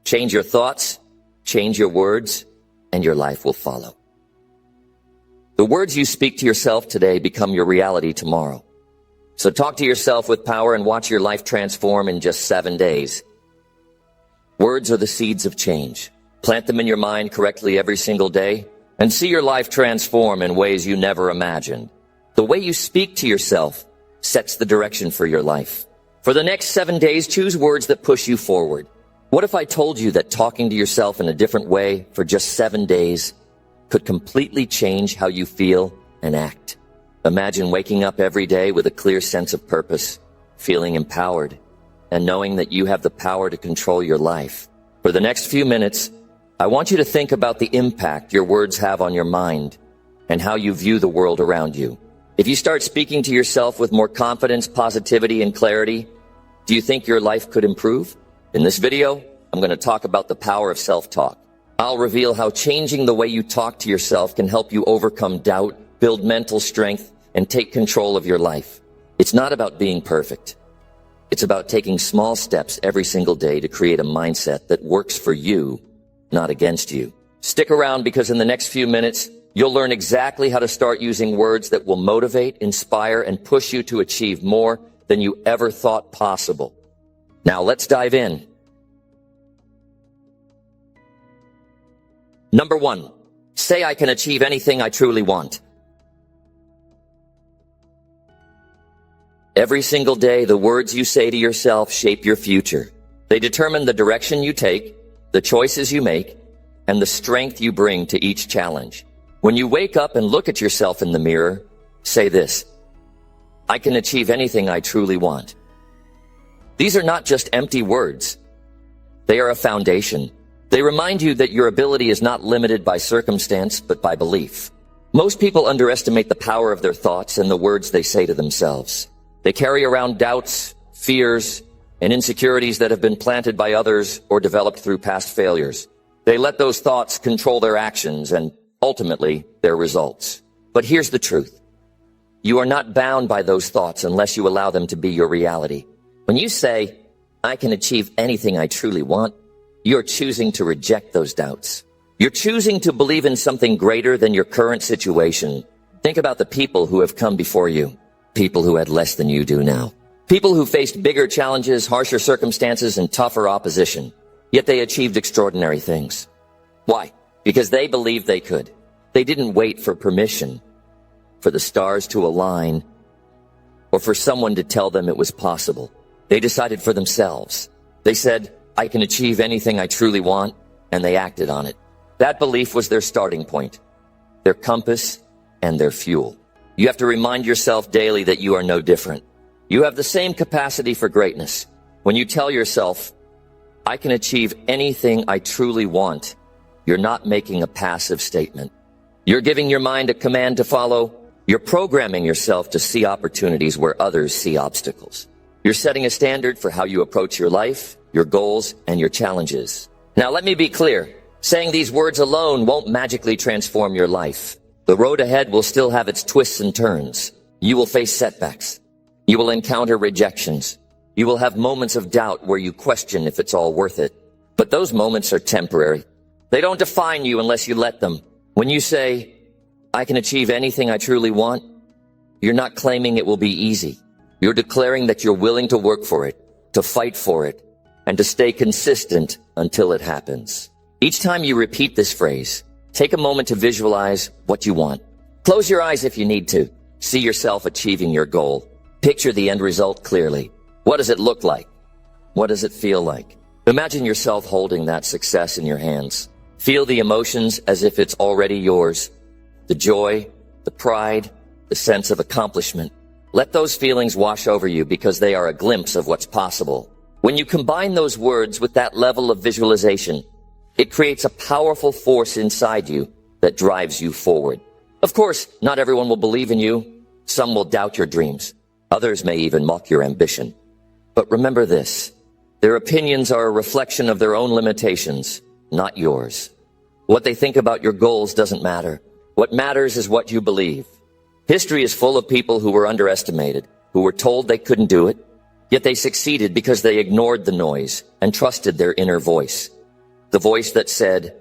Change your thoughts, change your words, and your life will follow. The words you speak to yourself today become your reality tomorrow. So talk to yourself with power and watch your life transform in just 7 days. Words are the seeds of change. Plant them in your mind correctly every single day and see your life transform in ways you never imagined. The way you speak to yourself sets the direction for your life. For the next 7 days, choose words that push you forward. What if I told you that talking to yourself in a different way for just 7 days could completely change how you feel and act? Imagine waking up every day with a clear sense of purpose, feeling empowered, and knowing that you have the power to control your life. For the next few minutes, I want you to think about the impact your words have on your mind and how you view the world around you. If you start speaking to yourself with more confidence, positivity, and clarity, do you think your life could improve? In this video, I'm going to talk about the power of self-talk. I'll reveal how changing the way you talk to yourself can help you overcome doubt, build mental strength, and take control of your life. It's not about being perfect. It's about taking small steps every single day to create a mindset that works for you, not against you. Stick around because in the next few minutes, you'll learn exactly how to start using words that will motivate, inspire, and push you to achieve more than you ever thought possible. Now let's dive in. Number 1, say I can achieve anything I truly want. Every single day, the words you say to yourself shape your future. They determine the direction you take, the choices you make, and the strength you bring to each challenge. When you wake up and look at yourself in the mirror, say this: I can achieve anything I truly want. These are not just empty words. They are a foundation. They remind you that your ability is not limited by circumstance, but by belief. Most people underestimate the power of their thoughts and the words they say to themselves. They carry around doubts, fears, and insecurities that have been planted by others or developed through past failures. They let those thoughts control their actions and, ultimately, their results. But here's the truth. You are not bound by those thoughts unless you allow them to be your reality. When you say, I can achieve anything I truly want, you're choosing to reject those doubts. You're choosing to believe in something greater than your current situation. Think about the people who have come before you. People who had less than you do now. People who faced bigger challenges, harsher circumstances, and tougher opposition. Yet they achieved extraordinary things. Why? Because they believed they could. They didn't wait for permission, for the stars to align, or for someone to tell them it was possible. They decided for themselves. They said, I can achieve anything I truly want, and they acted on it. That belief was their starting point, their compass, and their fuel. You have to remind yourself daily that you are no different. You have the same capacity for greatness. When you tell yourself, I can achieve anything I truly want, you're not making a passive statement. You're giving your mind a command to follow. You're programming yourself to see opportunities where others see obstacles. You're setting a standard for how you approach your life, your goals, and your challenges. Now let me be clear. Saying these words alone won't magically transform your life. The road ahead will still have its twists and turns. You will face setbacks. You will encounter rejections. You will have moments of doubt where you question if it's all worth it. But those moments are temporary. They don't define you unless you let them. When you say, I can achieve anything I truly want, you're not claiming it will be easy. You're declaring that you're willing to work for it, to fight for it, and to stay consistent until it happens. Each time you repeat this phrase, take a moment to visualize what you want. Close your eyes if you need to. See yourself achieving your goal. Picture the end result clearly. What does it look like? What does it feel like? Imagine yourself holding that success in your hands. Feel the emotions as if it's already yours. The joy, the pride, the sense of accomplishment. Let those feelings wash over you because they are a glimpse of what's possible. When you combine those words with that level of visualization, it creates a powerful force inside you that drives you forward. Of course, not everyone will believe in you. Some will doubt your dreams. Others may even mock your ambition. But remember this, their opinions are a reflection of their own limitations, not yours. What they think about your goals doesn't matter. What matters is what you believe. History is full of people who were underestimated, who were told they couldn't do it, yet they succeeded because they ignored the noise and trusted their inner voice. the voice that said,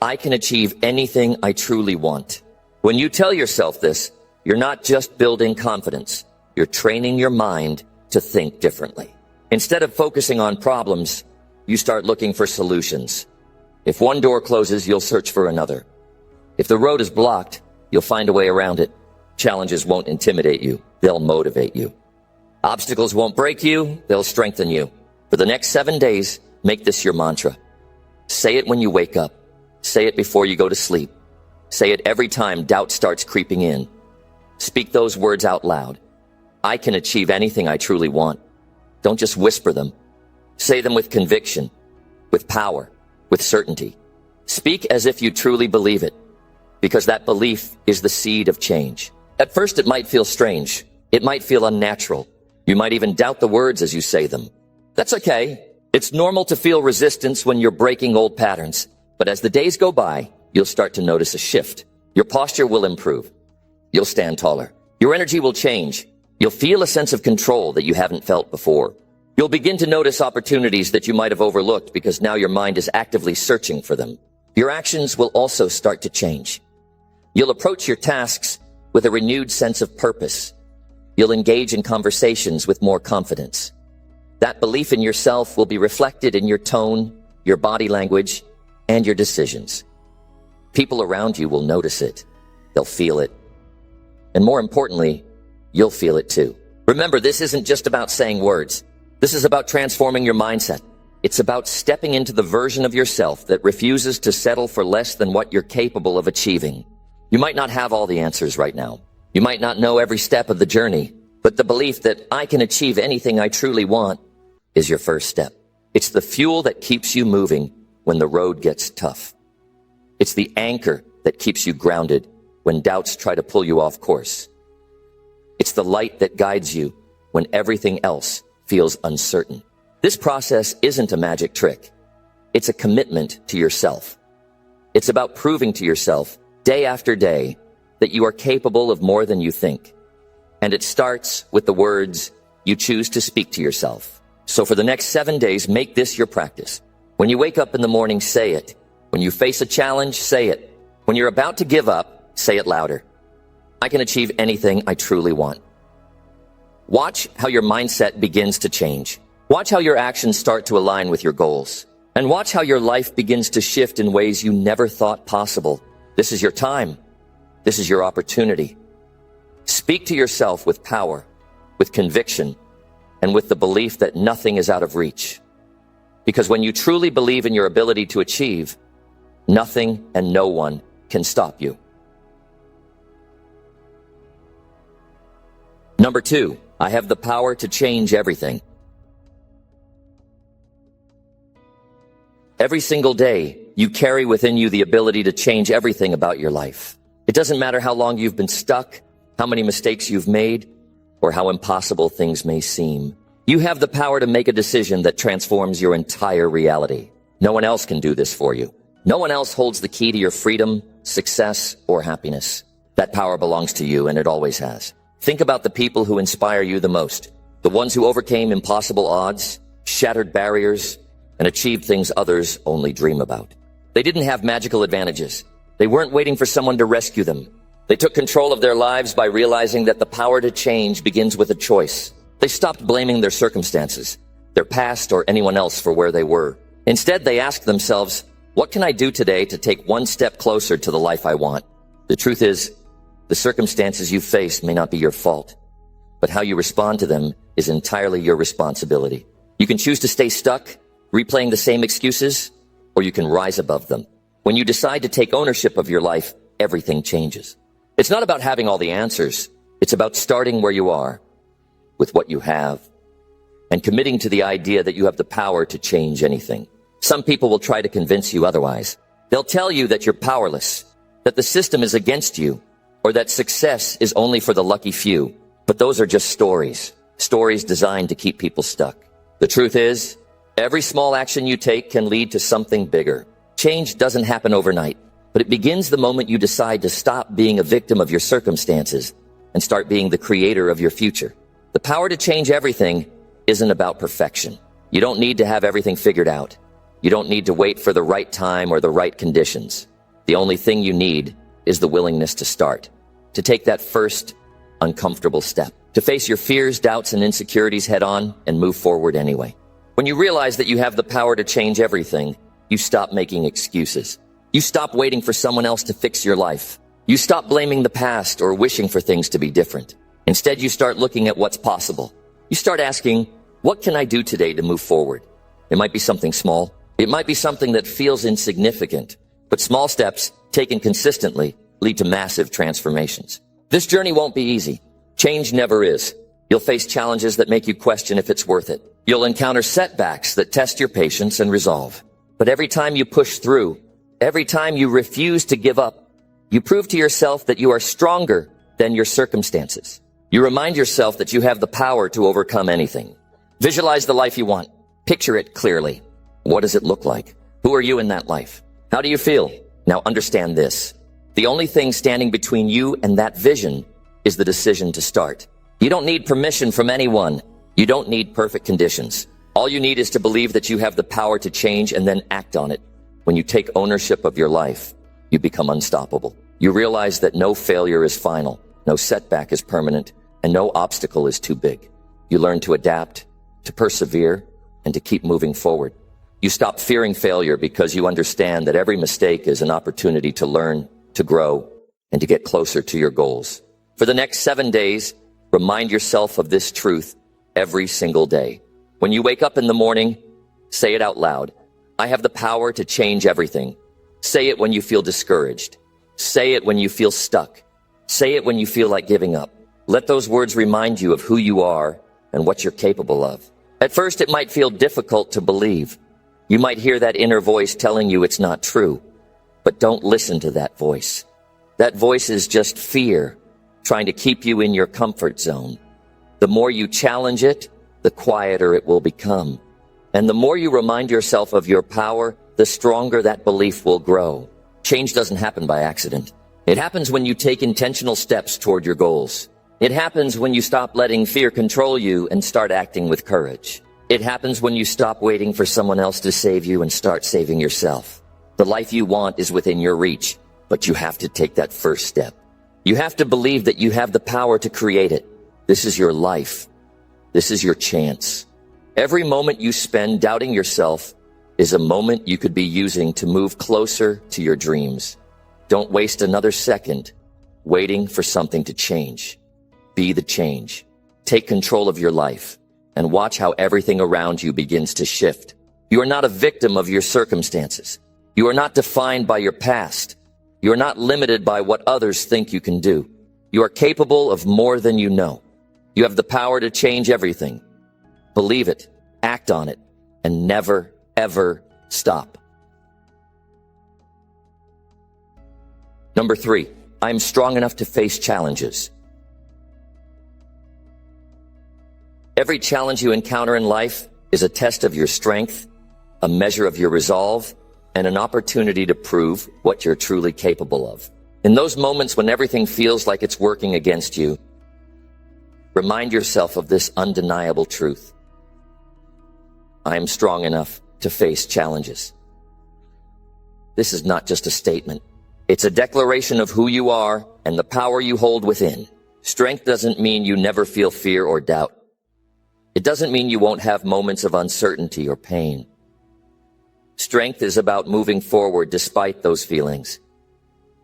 I can achieve anything I truly want. When you tell yourself this, you're not just building confidence, you're training your mind to think differently. Instead of focusing on problems, you start looking for solutions. If one door closes, you'll search for another. If the road is blocked, you'll find a way around it. Challenges won't intimidate you, they'll motivate you. Obstacles won't break you, they'll strengthen you. For the next 7 days, make this your mantra. Say it when you wake up. Say it before you go to sleep. Say it every time doubt starts creeping in. Speak those words out loud. I can achieve anything I truly want. Don't just whisper them. Say them with conviction, with power, with certainty. Speak as if you truly believe it, because that belief is the seed of change. At first, it might feel strange. It might feel unnatural. You might even doubt the words as you say them. That's okay. It's normal to feel resistance when you're breaking old patterns. But as the days go by, you'll start to notice a shift. Your posture will improve. You'll stand taller. Your energy will change. You'll feel a sense of control that you haven't felt before. You'll begin to notice opportunities that you might have overlooked because now your mind is actively searching for them. Your actions will also start to change. You'll approach your tasks with a renewed sense of purpose. You'll engage in conversations with more confidence. That belief in yourself will be reflected in your tone, your body language, and your decisions. People around you will notice it. They'll feel it. And more importantly, you'll feel it too. Remember, this isn't just about saying words. This is about transforming your mindset. It's about stepping into the version of yourself that refuses to settle for less than what you're capable of achieving. You might not have all the answers right now. You might not know every step of the journey, but the belief that I can achieve anything I truly want is your first step. It's the fuel that keeps you moving when the road gets tough. It's the anchor that keeps you grounded when doubts try to pull you off course. It's the light that guides you when everything else feels uncertain. This process isn't a magic trick. It's a commitment to yourself. It's about proving to yourself day after day that you are capable of more than you think. And it starts with the words you choose to speak to yourself. So for the next 7 days, make this your practice. When you wake up in the morning, say it. When you face a challenge, say it. When you're about to give up, say it louder. I can achieve anything I truly want. Watch how your mindset begins to change. Watch how your actions start to align with your goals. And watch how your life begins to shift in ways you never thought possible. This is your time. This is your opportunity. Speak to yourself with power, with conviction, and with the belief that nothing is out of reach. Because when you truly believe in your ability to achieve, nothing and no one can stop you. Number 2, I have the power to change everything. Every single day, you carry within you the ability to change everything about your life. It doesn't matter how long you've been stuck, how many mistakes you've made, or how impossible things may seem. You have the power to make a decision that transforms your entire reality. No one else can do this for you. No one else holds the key to your freedom, success, or happiness. That power belongs to you, and it always has. Think about the people who inspire you the most. The ones who overcame impossible odds, shattered barriers, and achieved things others only dream about. They didn't have magical advantages. They weren't waiting for someone to rescue them. They took control of their lives by realizing that the power to change begins with a choice. They stopped blaming their circumstances, their past, or anyone else for where they were. Instead, they asked themselves, what can I do today to take one step closer to the life I want? The truth is, the circumstances you face may not be your fault, but how you respond to them is entirely your responsibility. You can choose to stay stuck, replaying the same excuses, or you can rise above them. When you decide to take ownership of your life, everything changes. It's not about having all the answers. It's about starting where you are, with what you have, and committing to the idea that you have the power to change anything. Some people will try to convince you otherwise. They'll tell you that you're powerless, that the system is against you, or that success is only for the lucky few. But those are just stories designed to keep people stuck. The truth is, every small action you take can lead to something bigger. Change doesn't happen overnight, but it begins the moment you decide to stop being a victim of your circumstances and start being the creator of your future. The power to change everything isn't about perfection. You don't need to have everything figured out. You don't need to wait for the right time or the right conditions. The only thing you need is the willingness to start, to take that first uncomfortable step, to face your fears, doubts, and insecurities head on and move forward anyway. When you realize that you have the power to change everything, you stop making excuses. You stop waiting for someone else to fix your life. You stop blaming the past or wishing for things to be different. Instead, you start looking at what's possible. You start asking, what can I do today to move forward? It might be something small. It might be something that feels insignificant, but small steps taken consistently lead to massive transformations. This journey won't be easy. Change never is. You'll face challenges that make you question if it's worth it. You'll encounter setbacks that test your patience and resolve. But every time you push through, every time you refuse to give up, you prove to yourself that you are stronger than your circumstances. You remind yourself that you have the power to overcome anything. Visualize the life you want. Picture it clearly. What does it look like? Who are you in that life? How do you feel? Now understand this. The only thing standing between you and that vision is the decision to start. You don't need permission from anyone. You don't need perfect conditions. All you need is to believe that you have the power to change and then act on it. When you take ownership of your life, you become unstoppable. You realize that no failure is final, no setback is permanent, and no obstacle is too big. You learn to adapt, to persevere, and to keep moving forward. You stop fearing failure because you understand that every mistake is an opportunity to learn, to grow, and to get closer to your goals. For the next 7 days, remind yourself of this truth every single day. When you wake up in the morning, say it out loud. I have the power to change everything. Say it when you feel discouraged. Say it when you feel stuck. Say it when you feel like giving up. Let those words remind you of who you are and what you're capable of. At first, it might feel difficult to believe. You might hear that inner voice telling you it's not true. But don't listen to that voice. That voice is just fear, trying to keep you in your comfort zone. The more you challenge it, the quieter it will become. And the more you remind yourself of your power, the stronger that belief will grow. Change doesn't happen by accident. It happens when you take intentional steps toward your goals. It happens when you stop letting fear control you and start acting with courage. It happens when you stop waiting for someone else to save you and start saving yourself. The life you want is within your reach, but you have to take that first step. You have to believe that you have the power to create it. This is your life. This is your chance. Every moment you spend doubting yourself is a moment you could be using to move closer to your dreams. Don't waste another second waiting for something to change. Be the change. Take control of your life and watch how everything around you begins to shift. You are not a victim of your circumstances. You are not defined by your past. You are not limited by what others think you can do. You are capable of more than you know. You have the power to change everything. Believe it, act on it, and never, ever stop. Number 3, I am strong enough to face challenges. Every challenge you encounter in life is a test of your strength, a measure of your resolve, and an opportunity to prove what you're truly capable of. In those moments when everything feels like it's working against you, remind yourself of this undeniable truth. I am strong enough to face challenges. This is not just a statement. It's a declaration of who you are and the power you hold within. Strength doesn't mean you never feel fear or doubt. It doesn't mean you won't have moments of uncertainty or pain. Strength is about moving forward despite those feelings.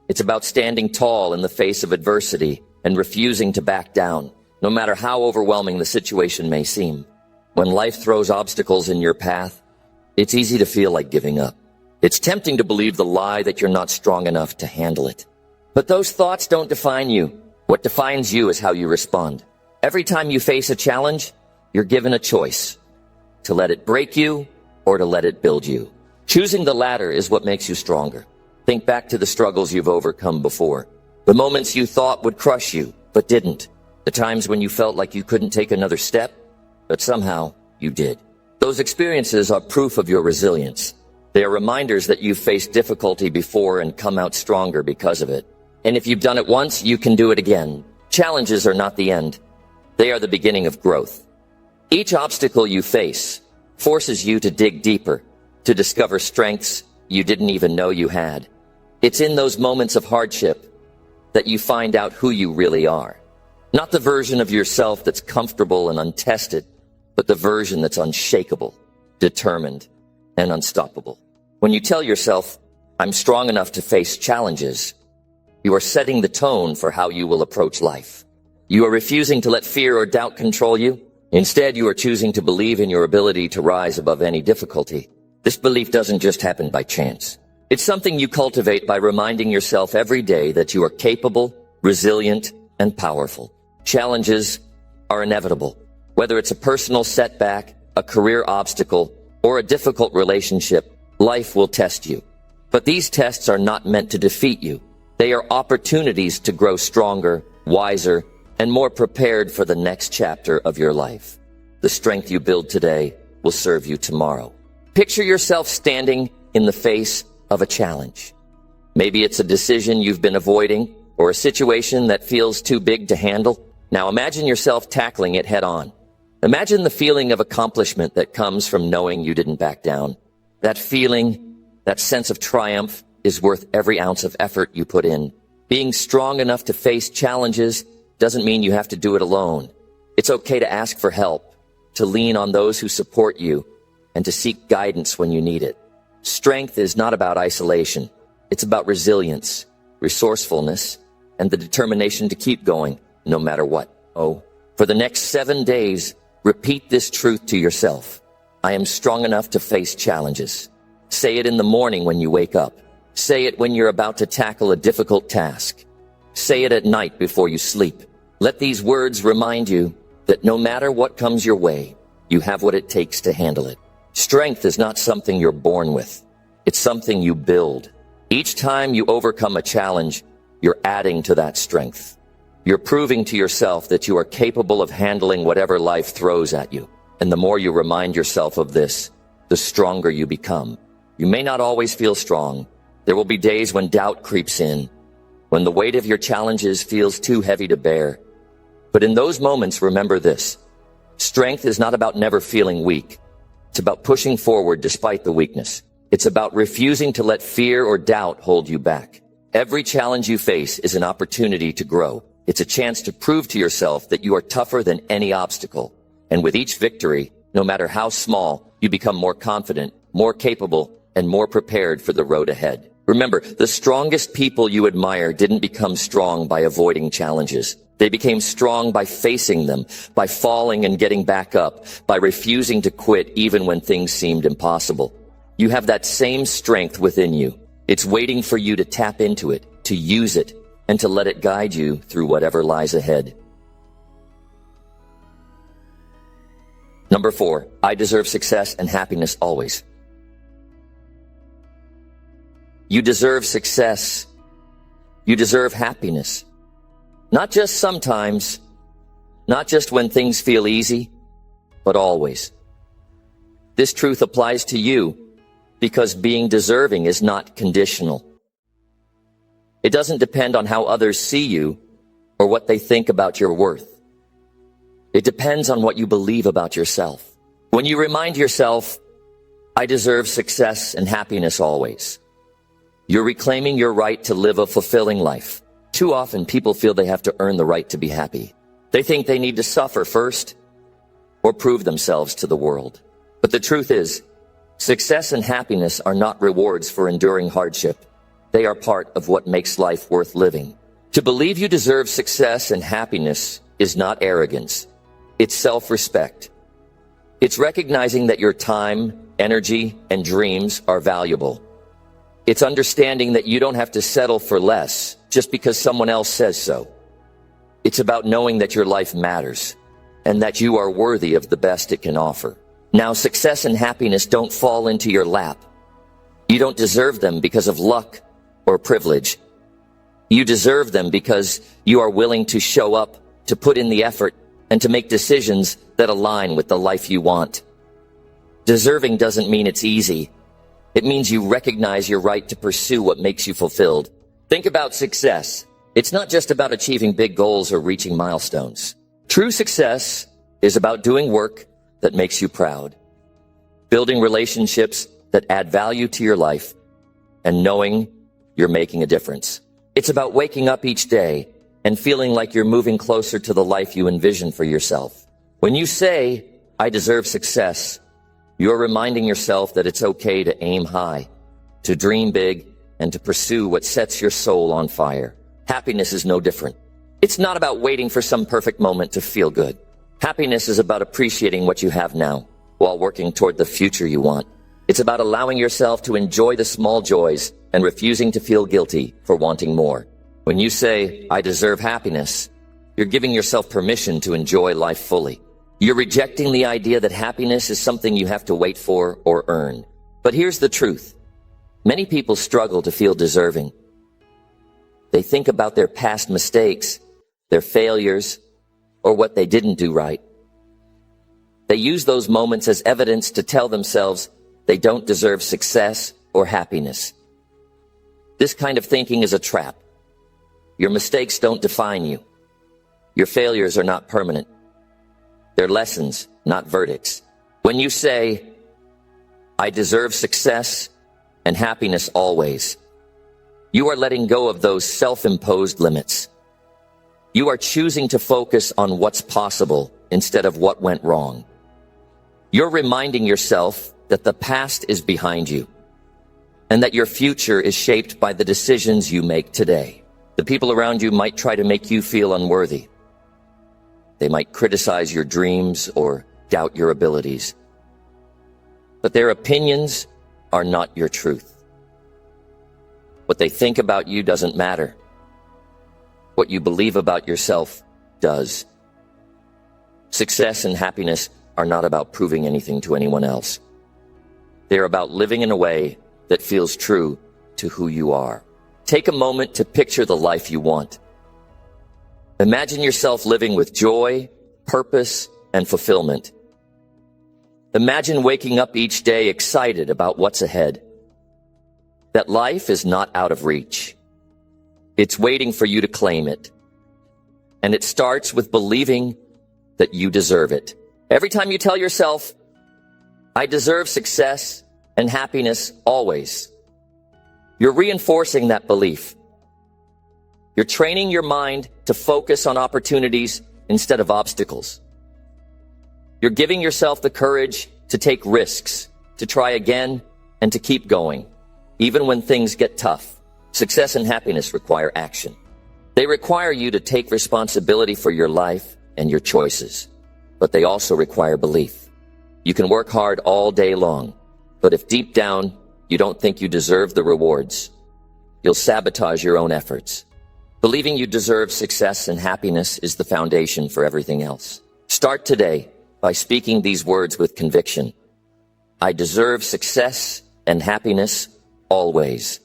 It's about standing tall in the face of adversity and refusing to back down, no matter how overwhelming the situation may seem. When life throws obstacles in your path, it's easy to feel like giving up. It's tempting to believe the lie that you're not strong enough to handle it. But those thoughts don't define you. What defines you is how you respond. Every time you face a challenge, you're given a choice: to let it break you or to let it build you. Choosing the latter is what makes you stronger. Think back to the struggles you've overcome before. The moments you thought would crush you, but didn't. The times when you felt like you couldn't take another step, but somehow you did. Those experiences are proof of your resilience. They are reminders that you've faced difficulty before and come out stronger because of it. And if you've done it once, you can do it again. Challenges are not the end. They are the beginning of growth. Each obstacle you face forces you to dig deeper, to discover strengths you didn't even know you had. It's in those moments of hardship that you find out who you really are. Not the version of yourself that's comfortable and untested, but the version that's unshakable, determined, and unstoppable. When you tell yourself, I'm strong enough to face challenges, you are setting the tone for how you will approach life. You are refusing to let fear or doubt control you. Instead, you are choosing to believe in your ability to rise above any difficulty. This belief doesn't just happen by chance. It's something you cultivate by reminding yourself every day that you are capable, resilient, and powerful. Challenges are inevitable. Whether it's a personal setback, a career obstacle, or a difficult relationship, life will test you. But these tests are not meant to defeat you. They are opportunities to grow stronger, wiser, and more prepared for the next chapter of your life. The strength you build today will serve you tomorrow. Picture yourself standing in the face of a challenge. Maybe it's a decision you've been avoiding or a situation that feels too big to handle. Now imagine yourself tackling it head on. Imagine the feeling of accomplishment that comes from knowing you didn't back down. That feeling, that sense of triumph, is worth every ounce of effort you put in. Being strong enough to face challenges doesn't mean you have to do it alone. It's okay to ask for help, to lean on those who support you, and to seek guidance when you need it. Strength is not about isolation. It's about resilience, resourcefulness, and the determination to keep going, no matter what. For the next 7 days, repeat this truth to yourself. I am strong enough to face challenges. Say it in the morning when you wake up. Say it when you're about to tackle a difficult task. Say it at night before you sleep. Let these words remind you that no matter what comes your way, you have what it takes to handle it. Strength is not something you're born with. It's something you build. Each time you overcome a challenge, you're adding to that strength. You're proving to yourself that you are capable of handling whatever life throws at you. And the more you remind yourself of this, the stronger you become. You may not always feel strong. There will be days when doubt creeps in, when the weight of your challenges feels too heavy to bear. But in those moments, remember this. Strength is not about never feeling weak. It's about pushing forward despite the weakness. It's about refusing to let fear or doubt hold you back. Every challenge you face is an opportunity to grow. It's a chance to prove to yourself that you are tougher than any obstacle. And with each victory, no matter how small, you become more confident, more capable, and more prepared for the road ahead. Remember, the strongest people you admire didn't become strong by avoiding challenges. They became strong by facing them, by falling and getting back up, by refusing to quit even when things seemed impossible. You have that same strength within you. It's waiting for you to tap into it, to use it, and to let it guide you through whatever lies ahead. Number 4, I deserve success and happiness always. You deserve success. You deserve happiness. Not just sometimes, not just when things feel easy, but always. This truth applies to you because being deserving is not conditional. It doesn't depend on how others see you or what they think about your worth. It depends on what you believe about yourself. When you remind yourself, I deserve success and happiness always, you're reclaiming your right to live a fulfilling life. Too often, people feel they have to earn the right to be happy. They think they need to suffer first or prove themselves to the world. But the truth is, success and happiness are not rewards for enduring hardship. They are part of what makes life worth living. To believe you deserve success and happiness is not arrogance. It's self-respect. It's recognizing that your time, energy, and dreams are valuable. It's understanding that you don't have to settle for less just because someone else says so. It's about knowing that your life matters and that you are worthy of the best it can offer. Now, success and happiness don't fall into your lap. You don't deserve them because of luck or privilege. You deserve them because you are willing to show up, to put in the effort, and to make decisions that align with the life you want. Deserving doesn't mean it's easy. It means you recognize your right to pursue what makes you fulfilled. Think about success. It's not just about achieving big goals or reaching milestones. True success is about doing work that makes you proud, building relationships that add value to your life and knowing you're making a difference. It's about waking up each day and feeling like you're moving closer to the life you envision for yourself. When you say, I deserve success, you're reminding yourself that it's okay to aim high, to dream big, and to pursue what sets your soul on fire. Happiness is no different. It's not about waiting for some perfect moment to feel good. Happiness is about appreciating what you have now while working toward the future you want. It's about allowing yourself to enjoy the small joys and refusing to feel guilty for wanting more. When you say, I deserve happiness, you're giving yourself permission to enjoy life fully. You're rejecting the idea that happiness is something you have to wait for or earn. But here's the truth. Many people struggle to feel deserving. They think about their past mistakes, their failures, or what they didn't do right. They use those moments as evidence to tell themselves they don't deserve success or happiness. This kind of thinking is a trap. Your mistakes don't define you. Your failures are not permanent. They're lessons, not verdicts. When you say, I deserve success and happiness always, you are letting go of those self-imposed limits. You are choosing to focus on what's possible instead of what went wrong. You're reminding yourself that the past is behind you and that your future is shaped by the decisions you make today. The people around you might try to make you feel unworthy. They might criticize your dreams or doubt your abilities. But their opinions are not your truth. What they think about you doesn't matter. What you believe about yourself does. Success and happiness are not about proving anything to anyone else. They're about living in a way that feels true to who you are. Take a moment to picture the life you want. Imagine yourself living with joy, purpose, and fulfillment. Imagine waking up each day excited about what's ahead. That life is not out of reach. It's waiting for you to claim it. And it starts with believing that you deserve it. Every time you tell yourself, I deserve success and happiness always, you're reinforcing that belief. You're training your mind to focus on opportunities instead of obstacles. You're giving yourself the courage to take risks, to try again, and to keep going, even when things get tough. Success and happiness require action. They require you to take responsibility for your life and your choices, but they also require belief. You can work hard all day long, but if deep down you don't think you deserve the rewards, you'll sabotage your own efforts. Believing you deserve success and happiness is the foundation for everything else. Start today by speaking these words with conviction. I deserve success and happiness always.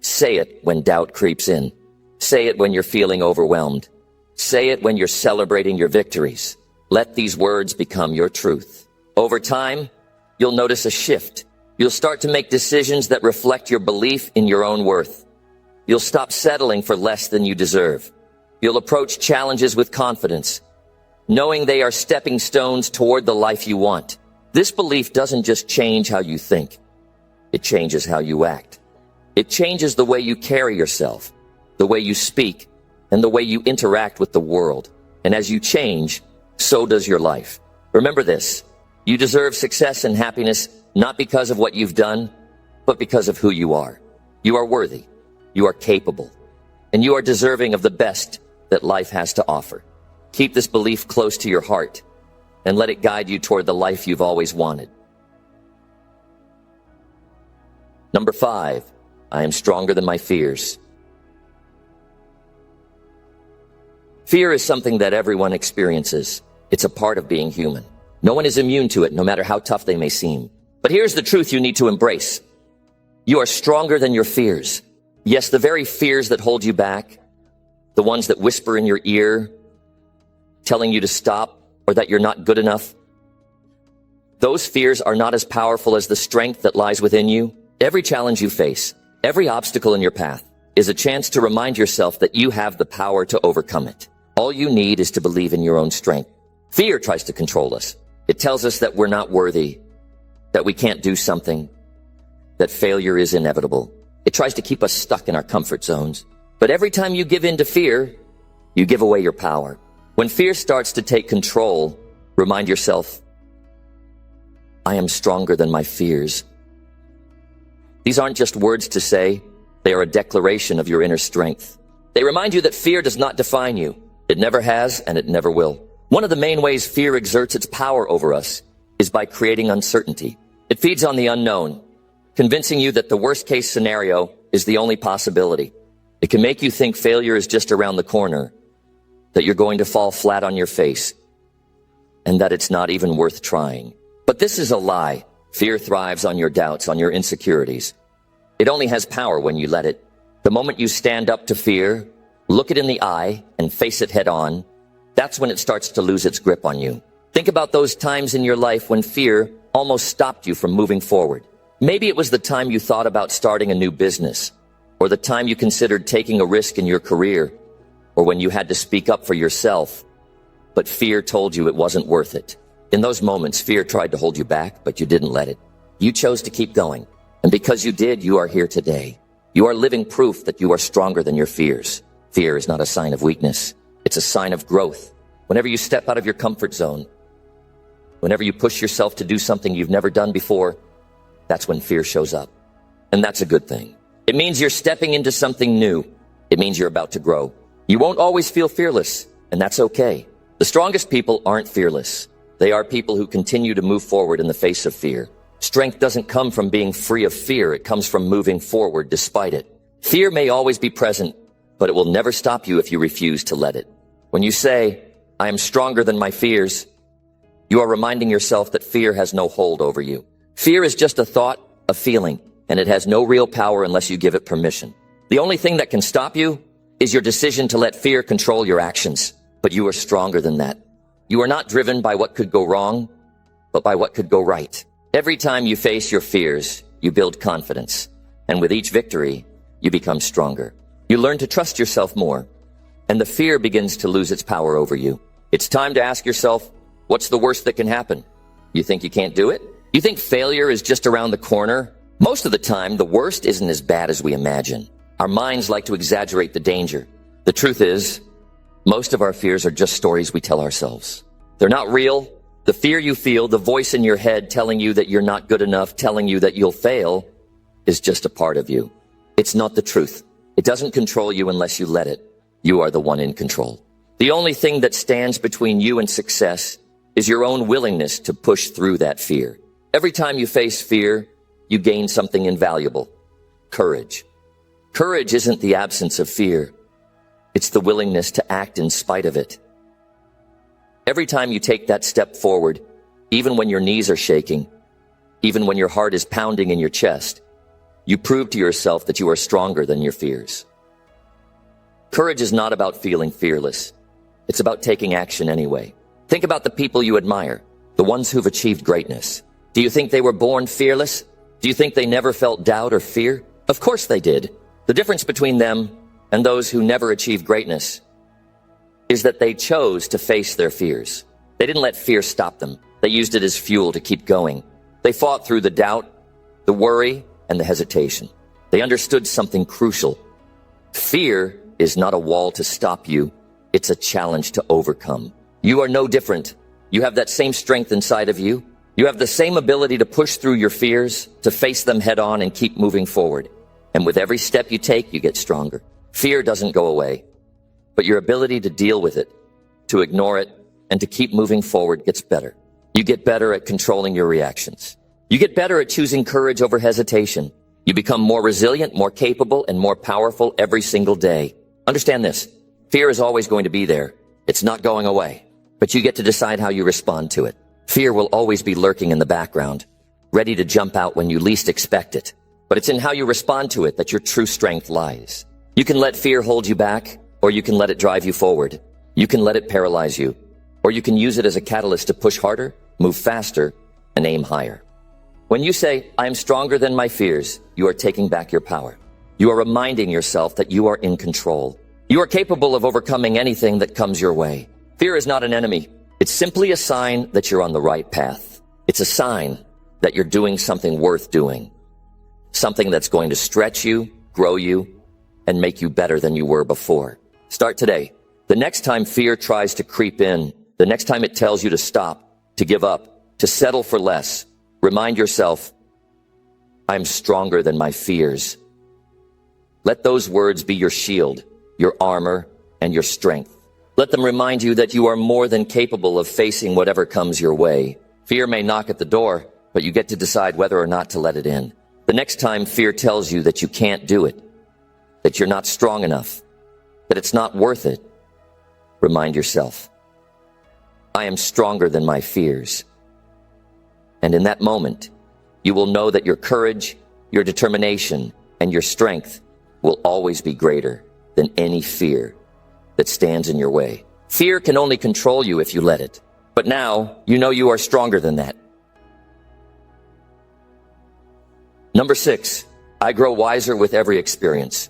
Say it when doubt creeps in. Say it when you're feeling overwhelmed. Say it when you're celebrating your victories. Let these words become your truth. Over time, you'll notice a shift. You'll start to make decisions that reflect your belief in your own worth. You'll stop settling for less than you deserve. You'll approach challenges with confidence, knowing they are stepping stones toward the life you want. This belief doesn't just change how you think. It changes how you act. It changes the way you carry yourself, the way you speak, and the way you interact with the world. And as you change, so does your life. Remember this. You deserve success and happiness not because of what you've done, but because of who you are. You are worthy. You are capable. And you are deserving of the best that life has to offer. Keep this belief close to your heart and let it guide you toward the life you've always wanted. Number 5, I am stronger than my fears. Fear is something that everyone experiences. It's a part of being human. No one is immune to it, no matter how tough they may seem. But here's the truth you need to embrace. You are stronger than your fears. Yes, the very fears that hold you back, the ones that whisper in your ear, telling you to stop or that you're not good enough, those fears are not as powerful as the strength that lies within you. Every challenge you face, every obstacle in your path, is a chance to remind yourself that you have the power to overcome it. All you need is to believe in your own strength. Fear tries to control us. It tells us that we're not worthy, that we can't do something, that failure is inevitable. It tries to keep us stuck in our comfort zones. But every time you give in to fear, you give away your power. When fear starts to take control, remind yourself, I am stronger than my fears. These aren't just words to say, they are a declaration of your inner strength. They remind you that fear does not define you. It never has, and it never will. One of the main ways fear exerts its power over us is by creating uncertainty. It feeds on the unknown, convincing you that the worst-case scenario is the only possibility. It can make you think failure is just around the corner, that you're going to fall flat on your face, and that it's not even worth trying. But this is a lie. Fear thrives on your doubts, on your insecurities. It only has power when you let it. The moment you stand up to fear, look it in the eye, and face it head on, that's when it starts to lose its grip on you. Think about those times in your life when fear almost stopped you from moving forward. Maybe it was the time you thought about starting a new business, or the time you considered taking a risk in your career, or when you had to speak up for yourself, but fear told you it wasn't worth it. In those moments, fear tried to hold you back, but you didn't let it. You chose to keep going. And because you did, you are here today. You are living proof that you are stronger than your fears. Fear is not a sign of weakness. It's a sign of growth. Whenever you step out of your comfort zone, whenever you push yourself to do something you've never done before, that's when fear shows up. And that's a good thing. It means you're stepping into something new. It means you're about to grow. You won't always feel fearless, and that's okay. The strongest people aren't fearless. They are people who continue to move forward in the face of fear. Strength doesn't come from being free of fear. It comes from moving forward despite it. Fear may always be present, but it will never stop you if you refuse to let it. When you say, I am stronger than my fears, you are reminding yourself that fear has no hold over you. Fear is just a thought, a feeling, and it has no real power unless you give it permission. The only thing that can stop you is your decision to let fear control your actions. But you are stronger than that. You are not driven by what could go wrong, but by what could go right. Every time you face your fears, you build confidence. And with each victory, you become stronger. You learn to trust yourself more, and the fear begins to lose its power over you. It's time to ask yourself, what's the worst that can happen? You think you can't do it? You think failure is just around the corner? Most of the time, the worst isn't as bad as we imagine. Our minds like to exaggerate the danger. The truth is, most of our fears are just stories we tell ourselves. They're not real. The fear you feel, the voice in your head telling you that you're not good enough, telling you that you'll fail, is just a part of you. It's not the truth. It doesn't control you unless you let it. You are the one in control. The only thing that stands between you and success is your own willingness to push through that fear. Every time you face fear, you gain something invaluable. Courage. Courage isn't the absence of fear. It's the willingness to act in spite of it. Every time you take that step forward, even when your knees are shaking, even when your heart is pounding in your chest, you prove to yourself that you are stronger than your fears. Courage is not about feeling fearless. It's about taking action anyway. Think about the people you admire, the ones who've achieved greatness. Do you think they were born fearless? Do you think they never felt doubt or fear? Of course they did. The difference between them and those who never achieved greatness is that they chose to face their fears. They didn't let fear stop them. They used it as fuel to keep going. They fought through the doubt, the worry, and the hesitation. They understood something crucial. Fear is not a wall to stop you. It's a challenge to overcome. You are no different. You have that same strength inside of you. You have the same ability to push through your fears, to face them head on and keep moving forward. And with every step you take, you get stronger. Fear doesn't go away, but your ability to deal with it, to ignore it, and to keep moving forward gets better. You get better at controlling your reactions. You get better at choosing courage over hesitation. You become more resilient, more capable, and more powerful every single day. Understand this. Fear is always going to be there. It's not going away, but you get to decide how you respond to it. Fear will always be lurking in the background, ready to jump out when you least expect it. But it's in how you respond to it that your true strength lies. You can let fear hold you back, or you can let it drive you forward. You can let it paralyze you, or you can use it as a catalyst to push harder, move faster, and aim higher. When you say, I am stronger than my fears, you are taking back your power. You are reminding yourself that you are in control. You are capable of overcoming anything that comes your way. Fear is not an enemy. It's simply a sign that you're on the right path. It's a sign that you're doing something worth doing. something that's going to stretch you, grow you, and make you better than you were before. Start today. The next time fear tries to creep in, the next time it tells you to stop, to give up, to settle for less, remind yourself, I'm stronger than my fears. Let those words be your shield, your armor, and your strength. Let them remind you that you are more than capable of facing whatever comes your way. Fear may knock at the door, but you get to decide whether or not to let it in. The next time fear tells you that you can't do it, that you're not strong enough, that it's not worth it, remind yourself, I am stronger than my fears. And in that moment, you will know that your courage, your determination, and your strength will always be greater than any fear that stands in your way. Fear can only control you if you let it. But now, you know you are stronger than that. Number 6, I grow wiser with every experience.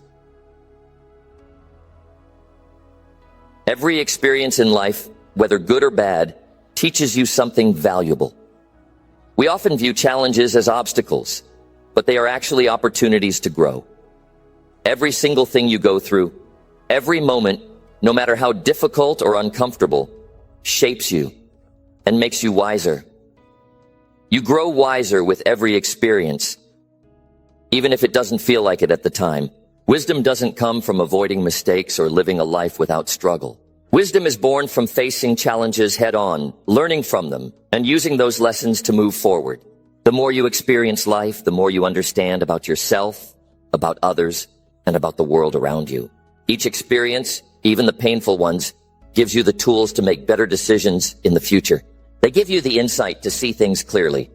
Every experience in life, whether good or bad, teaches you something valuable. We often view challenges as obstacles, but they are actually opportunities to grow. Every single thing you go through, every moment, no matter how difficult or uncomfortable, shapes you and makes you wiser. You grow wiser with every experience, even if it doesn't feel like it at the time. Wisdom doesn't come from avoiding mistakes or living a life without struggle. Wisdom is born from facing challenges head on, learning from them, and using those lessons to move forward. The more you experience life, the more you understand about yourself, about others, and about the world around you. Each experience, even the painful ones, gives you the tools to make better decisions in the future. They give you the insight to see things clearly,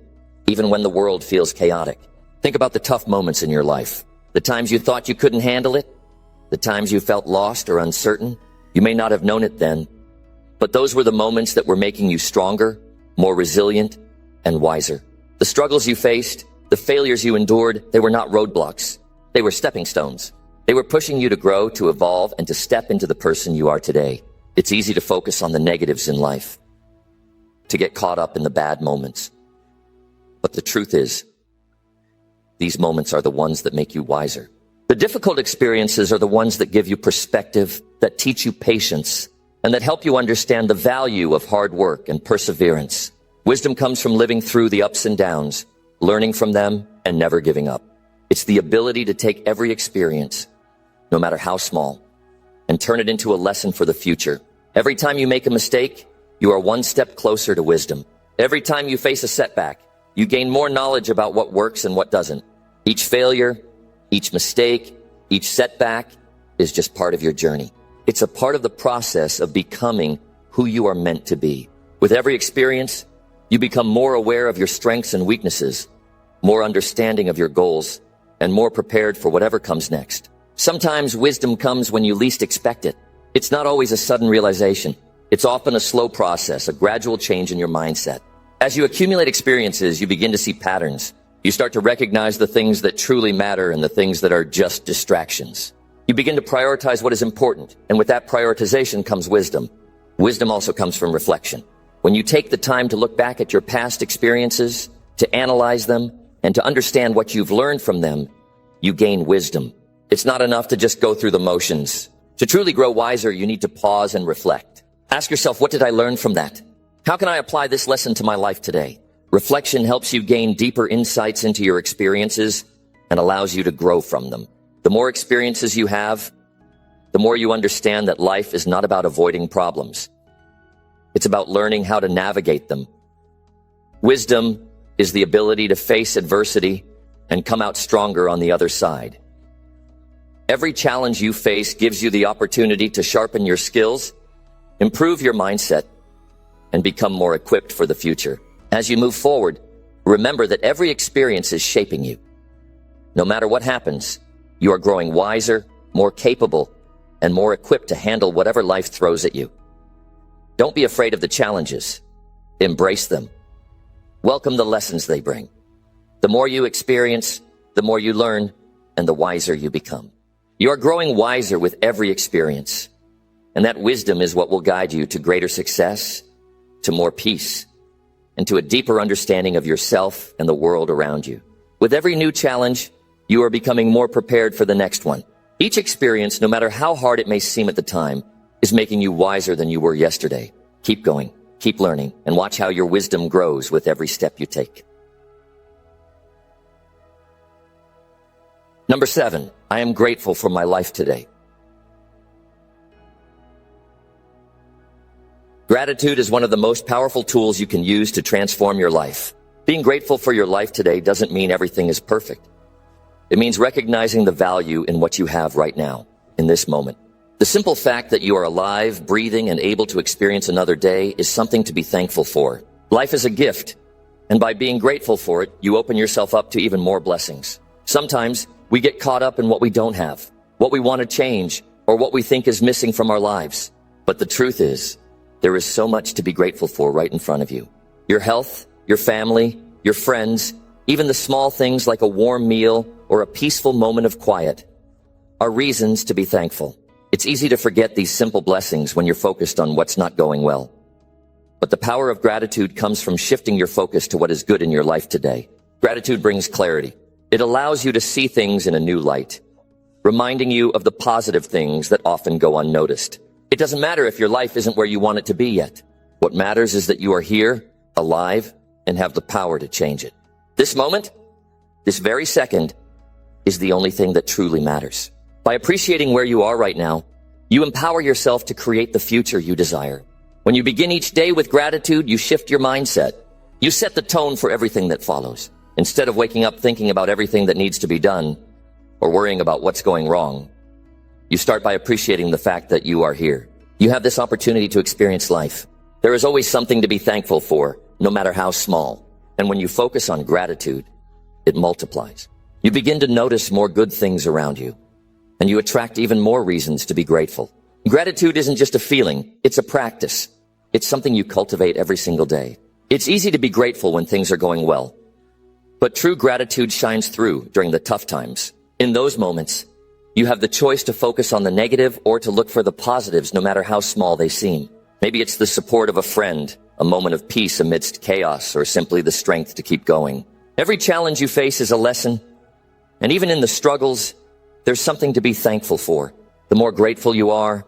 even when the world feels chaotic. Think about the tough moments in your life. The times you thought you couldn't handle it, the times you felt lost or uncertain. You may not have known it then, but those were the moments that were making you stronger, more resilient, and wiser. The struggles you faced, the failures you endured, they were not roadblocks. They were stepping stones. They were pushing you to grow, to evolve, and to step into the person you are today. It's easy to focus on the negatives in life, to get caught up in the bad moments. But the truth is, these moments are the ones that make you wiser. The difficult experiences are the ones that give you perspective, that teach you patience, and that help you understand the value of hard work and perseverance. Wisdom comes from living through the ups and downs, learning from them, and never giving up. It's the ability to take every experience, no matter how small, and turn it into a lesson for the future. Every time you make a mistake, you are one step closer to wisdom. Every time you face a setback, you gain more knowledge about what works and what doesn't. Each failure, each mistake, each setback is just part of your journey. It's a part of the process of becoming who you are meant to be. With every experience, you become more aware of your strengths and weaknesses, more understanding of your goals, and more prepared for whatever comes next. Sometimes wisdom comes when you least expect it. It's not always a sudden realization. It's often a slow process, a gradual change in your mindset. As you accumulate experiences, you begin to see patterns. You start to recognize the things that truly matter and the things that are just distractions. You begin to prioritize what is important, and with that prioritization comes wisdom. Wisdom also comes from reflection. When you take the time to look back at your past experiences, to analyze them, and to understand what you've learned from them, you gain wisdom. It's not enough to just go through the motions. To truly grow wiser, you need to pause and reflect. Ask yourself, what did I learn from that? How can I apply this lesson to my life today? Reflection helps you gain deeper insights into your experiences and allows you to grow from them. The more experiences you have, the more you understand that life is not about avoiding problems. It's about learning how to navigate them. Wisdom is the ability to face adversity and come out stronger on the other side. Every challenge you face gives you the opportunity to sharpen your skills, improve your mindset, and become more equipped for the future. As you move forward, remember that every experience is shaping you. No matter what happens, you are growing wiser, more capable, and more equipped to handle whatever life throws at you. Don't be afraid of the challenges. Embrace them. Welcome the lessons they bring. The more you experience, the more you learn, and the wiser you become. You are growing wiser with every experience, and that wisdom is what will guide you to greater success, to more peace, and to a deeper understanding of yourself and the world around you. With every new challenge, you are becoming more prepared for the next one. Each experience, no matter how hard it may seem at the time, is making you wiser than you were yesterday. Keep going, keep learning, and watch how your wisdom grows with every step you take. Number 7, I am grateful for my life today. Gratitude is one of the most powerful tools you can use to transform your life. Being grateful for your life today doesn't mean everything is perfect. It means recognizing the value in what you have right now, in this moment. The simple fact that you are alive, breathing, and able to experience another day is something to be thankful for. Life is a gift, and by being grateful for it, you open yourself up to even more blessings. Sometimes we get caught up in what we don't have, what we want to change, or what we think is missing from our lives. But the truth is, there is so much to be grateful for right in front of you. Your health, your family, your friends, even the small things like a warm meal or a peaceful moment of quiet are reasons to be thankful. It's easy to forget these simple blessings when you're focused on what's not going well. But the power of gratitude comes from shifting your focus to what is good in your life today. Gratitude brings clarity. It allows you to see things in a new light, reminding you of the positive things that often go unnoticed. It doesn't matter if your life isn't where you want it to be yet. What matters is that you are here, alive, and have the power to change it. This moment, this very second, is the only thing that truly matters. By appreciating where you are right now, you empower yourself to create the future you desire. When you begin each day with gratitude, you shift your mindset. You set the tone for everything that follows. Instead of waking up thinking about everything that needs to be done or worrying about what's going wrong, you start by appreciating the fact that you are here. You have this opportunity to experience life. There is always something to be thankful for, no matter how small. And when you focus on gratitude, it multiplies. You begin to notice more good things around you, and you attract even more reasons to be grateful. Gratitude isn't just a feeling, it's a practice. It's something you cultivate every single day. It's easy to be grateful when things are going well, but true gratitude shines through during the tough times. In those moments, you have the choice to focus on the negative or to look for the positives, no matter how small they seem. Maybe it's the support of a friend, a moment of peace amidst chaos, or simply the strength to keep going. Every challenge you face is a lesson, and even in the struggles, there's something to be thankful for. The more grateful you are,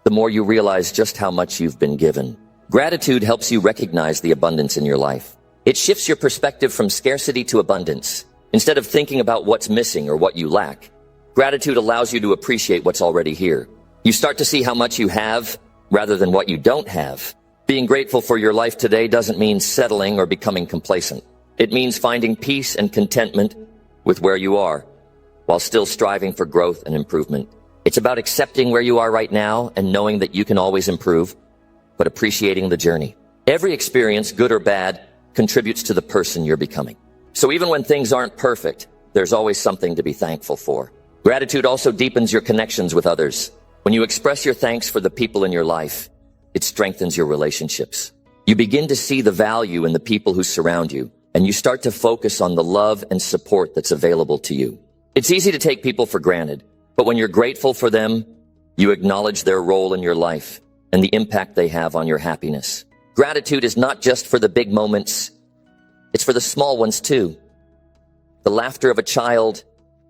the more you realize just how much you've been given. Gratitude helps you recognize the abundance in your life. It shifts your perspective from scarcity to abundance. Instead of thinking about what's missing or what you lack, gratitude allows you to appreciate what's already here. You start to see how much you have rather than what you don't have. Being grateful for your life today doesn't mean settling or becoming complacent. It means finding peace and contentment with where you are, while still striving for growth and improvement. It's about accepting where you are right now and knowing that you can always improve, but appreciating the journey. Every experience, good or bad, contributes to the person you're becoming. So even when things aren't perfect, there's always something to be thankful for. Gratitude also deepens your connections with others. When you express your thanks for the people in your life, it strengthens your relationships. You begin to see the value in the people who surround you, and you start to focus on the love and support that's available to you. It's easy to take people for granted, but when you're grateful for them, you acknowledge their role in your life and the impact they have on your happiness. Gratitude is not just for the big moments, it's for the small ones too. The laughter of a child,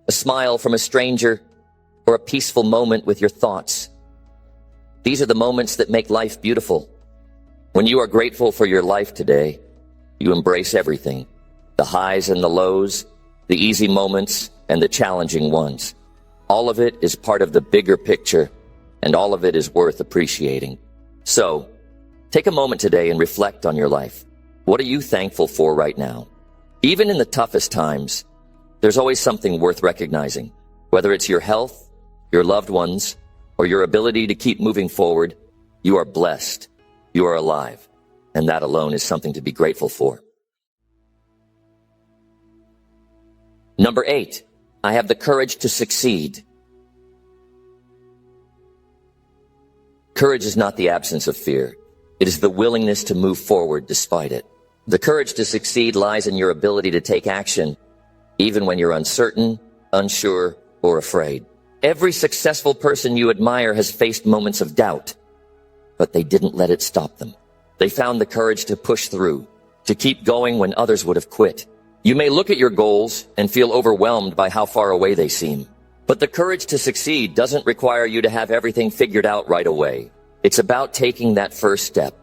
a smile from a stranger, or a peaceful moment with your thoughts. These are the moments that make life beautiful. When you are grateful for your life today, you embrace everything, the highs and the lows, the easy moments and the challenging ones. All of it is part of the bigger picture, and all of it is worth appreciating. So, take a moment today and reflect on your life. What are you thankful for right now? Even in the toughest times, there's always something worth recognizing. Whether it's your health, your loved ones, or your ability to keep moving forward, you are blessed, you are alive, and that alone is something to be grateful for. Number 8, I have the courage to succeed. Courage is not the absence of fear. It is the willingness to move forward despite it. The courage to succeed lies in your ability to take action, even when you're uncertain, unsure, or afraid. Every successful person you admire has faced moments of doubt, but they didn't let it stop them. They found the courage to push through, to keep going when others would have quit. You may look at your goals and feel overwhelmed by how far away they seem. But the courage to succeed doesn't require you to have everything figured out right away. It's about taking that first step,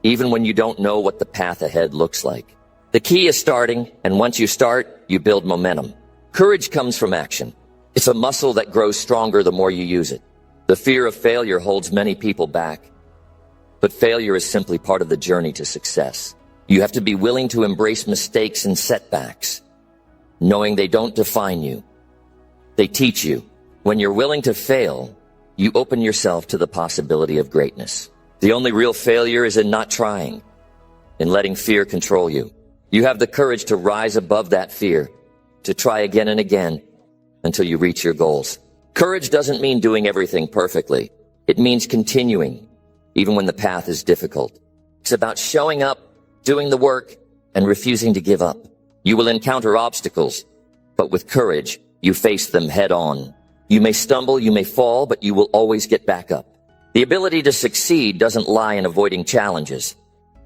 even when you don't know what the path ahead looks like. The key is starting, and once you start, you build momentum. Courage comes from action. It's a muscle that grows stronger the more you use it. The fear of failure holds many people back. But failure is simply part of the journey to success. You have to be willing to embrace mistakes and setbacks, knowing they don't define you. They teach you. When you're willing to fail, you open yourself to the possibility of greatness. The only real failure is in not trying, in letting fear control you. You have the courage to rise above that fear, to try again and again until you reach your goals. Courage doesn't mean doing everything perfectly. It means continuing, even when the path is difficult. It's about showing up, doing the work, and refusing to give up. You will encounter obstacles, but with courage, you face them head on. You may stumble, you may fall, but you will always get back up. The ability to succeed doesn't lie in avoiding challenges.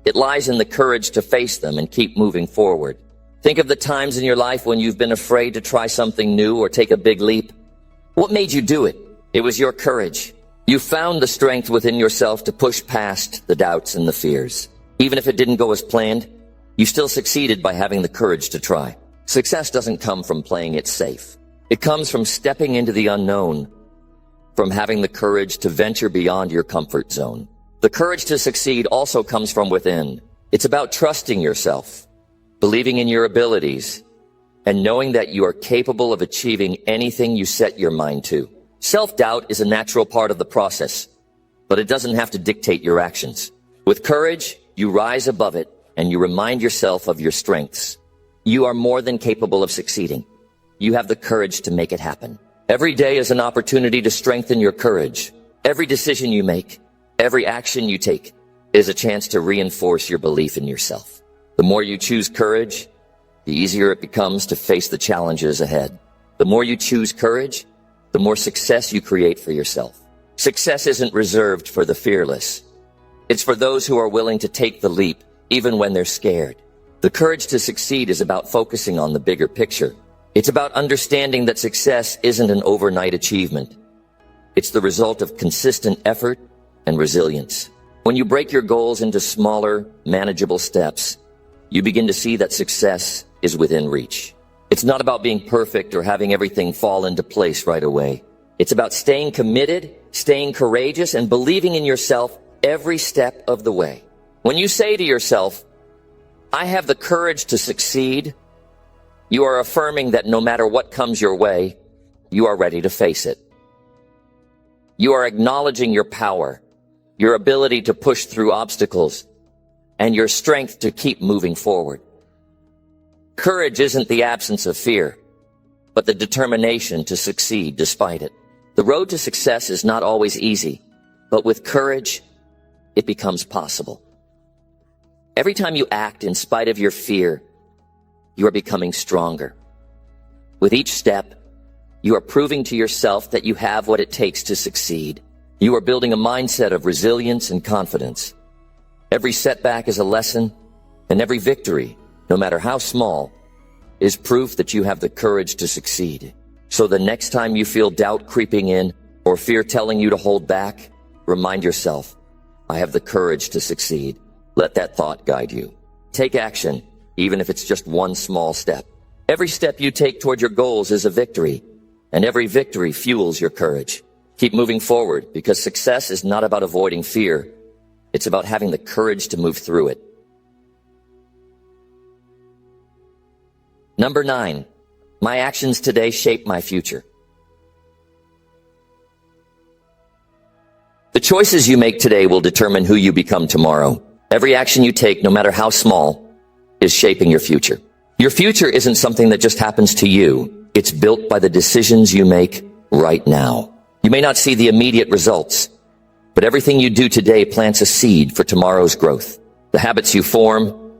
It lies in the courage to face them and keep moving forward. Think of the times in your life when you've been afraid to try something new or take a big leap. What made you do it? It was your courage. You found the strength within yourself to push past the doubts and the fears. Even if it didn't go as planned, you still succeeded by having the courage to try. Success doesn't come from playing it safe. It comes from stepping into the unknown, from having the courage to venture beyond your comfort zone. The courage to succeed also comes from within. It's about trusting yourself, believing in your abilities, and knowing that you are capable of achieving anything you set your mind to. Self-doubt is a natural part of the process, but it doesn't have to dictate your actions. With courage, you rise above it and you remind yourself of your strengths. You are more than capable of succeeding. You have the courage to make it happen. Every day is an opportunity to strengthen your courage. Every decision you make, every action you take is a chance to reinforce your belief in yourself. The more you choose courage, the easier it becomes to face the challenges ahead. The more you choose courage, the more success you create for yourself. Success isn't reserved for the fearless. It's for those who are willing to take the leap, even when they're scared. The courage to succeed is about focusing on the bigger picture. It's about understanding that success isn't an overnight achievement. It's the result of consistent effort and resilience. When you break your goals into smaller, manageable steps, you begin to see that success is within reach. It's not about being perfect or having everything fall into place right away. It's about staying committed, staying courageous, and believing in yourself every step of the way. When you say to yourself, I have the courage to succeed, you are affirming that no matter what comes your way, you are ready to face it. You are acknowledging your power, your ability to push through obstacles, and your strength to keep moving forward. Courage isn't the absence of fear, but the determination to succeed despite it. The road to success is not always easy, but with courage, it becomes possible. Every time you act in spite of your fear, you are becoming stronger. With each step, you are proving to yourself that you have what it takes to succeed. You are building a mindset of resilience and confidence. Every setback is a lesson, and every victory, no matter how small, is proof that you have the courage to succeed. So the next time you feel doubt creeping in or fear telling you to hold back, remind yourself, I have the courage to succeed. Let that thought guide you. Take action, even if it's just one small step. Every step you take toward your goals is a victory, and every victory fuels your courage. Keep moving forward, because success is not about avoiding fear. It's about having the courage to move through it. Number 9, my actions today shape my future. The choices you make today will determine who you become tomorrow. Every action you take, no matter how small, is shaping your future. Your future isn't something that just happens to you. It's built by the decisions you make right now. You may not see the immediate results, but everything you do today plants a seed for tomorrow's growth. The habits you form,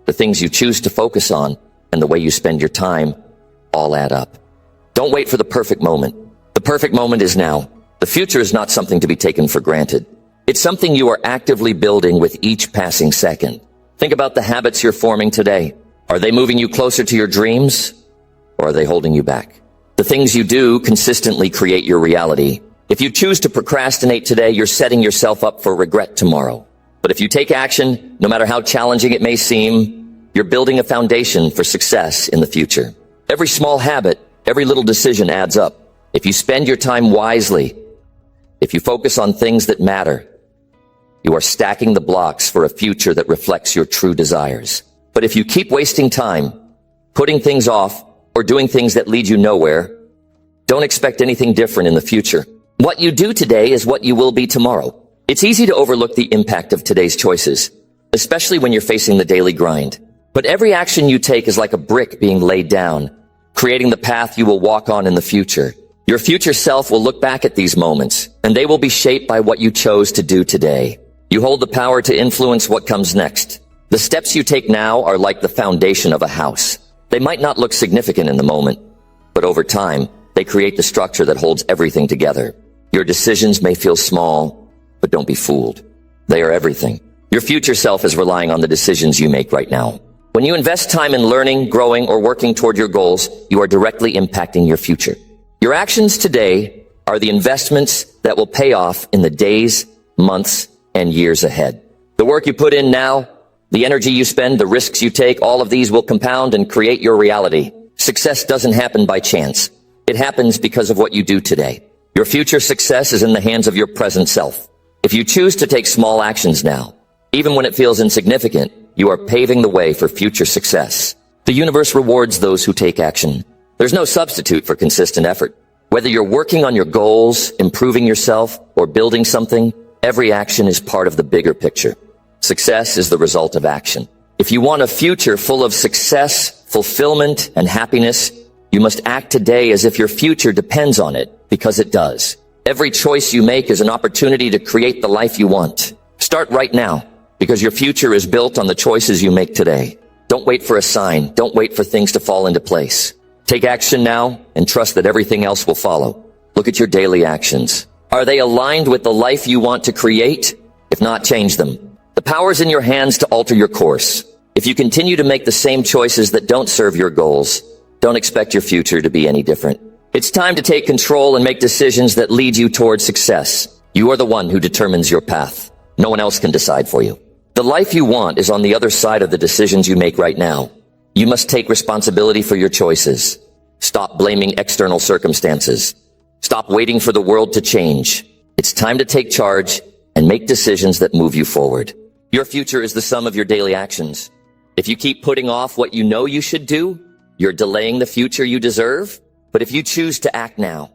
the things you choose to focus on, and the way you spend your time all add up. Don't wait for the perfect moment. The perfect moment is now. The future is not something to be taken for granted. It's something you are actively building with each passing second. Think about the habits you're forming today. Are they moving you closer to your dreams, or are they holding you back? The things you do consistently create your reality. If you choose to procrastinate today, you're setting yourself up for regret tomorrow. But if you take action, no matter how challenging it may seem, you're building a foundation for success in the future. Every small habit, every little decision adds up. If you spend your time wisely, if you focus on things that matter, you are stacking the blocks for a future that reflects your true desires. But if you keep wasting time, putting things off, or doing things that lead you nowhere, don't expect anything different in the future. What you do today is what you will be tomorrow. It's easy to overlook the impact of today's choices, especially when you're facing the daily grind. But every action you take is like a brick being laid down, creating the path you will walk on in the future. Your future self will look back at these moments, and they will be shaped by what you chose to do today. You hold the power to influence what comes next. The steps you take now are like the foundation of a house. They might not look significant in the moment, but over time, they create the structure that holds everything together. Your decisions may feel small, but don't be fooled. They are everything. Your future self is relying on the decisions you make right now. When you invest time in learning, growing, or working toward your goals, you are directly impacting your future. Your actions today are the investments that will pay off in the days, months, and years ahead. The work you put in now, the energy you spend, the risks you take, all of these will compound and create your reality. Success doesn't happen by chance. It happens because of what you do today. Your future success is in the hands of your present self. If you choose to take small actions now, even when it feels insignificant, you are paving the way for future success. The universe rewards those who take action. There's no substitute for consistent effort. Whether you're working on your goals, improving yourself, or building something, every action is part of the bigger picture. Success is the result of action. If you want a future full of success, fulfillment, and happiness, you must act today as if your future depends on it, because it does. Every choice you make is an opportunity to create the life you want. Start right now, because your future is built on the choices you make today. Don't wait for a sign. Don't wait for things to fall into place. Take action now and trust that everything else will follow. Look at your daily actions. Are they aligned with the life you want to create? If not, change them. The power is in your hands to alter your course. If you continue to make the same choices that don't serve your goals, don't expect your future to be any different. It's time to take control and make decisions that lead you towards success. You are the one who determines your path. No one else can decide for you. The life you want is on the other side of the decisions you make right now. You must take responsibility for your choices. Stop blaming external circumstances. Stop waiting for the world to change. It's time to take charge and make decisions that move you forward. Your future is the sum of your daily actions. If you keep putting off what you know you should do, you're delaying the future you deserve. But if you choose to act now,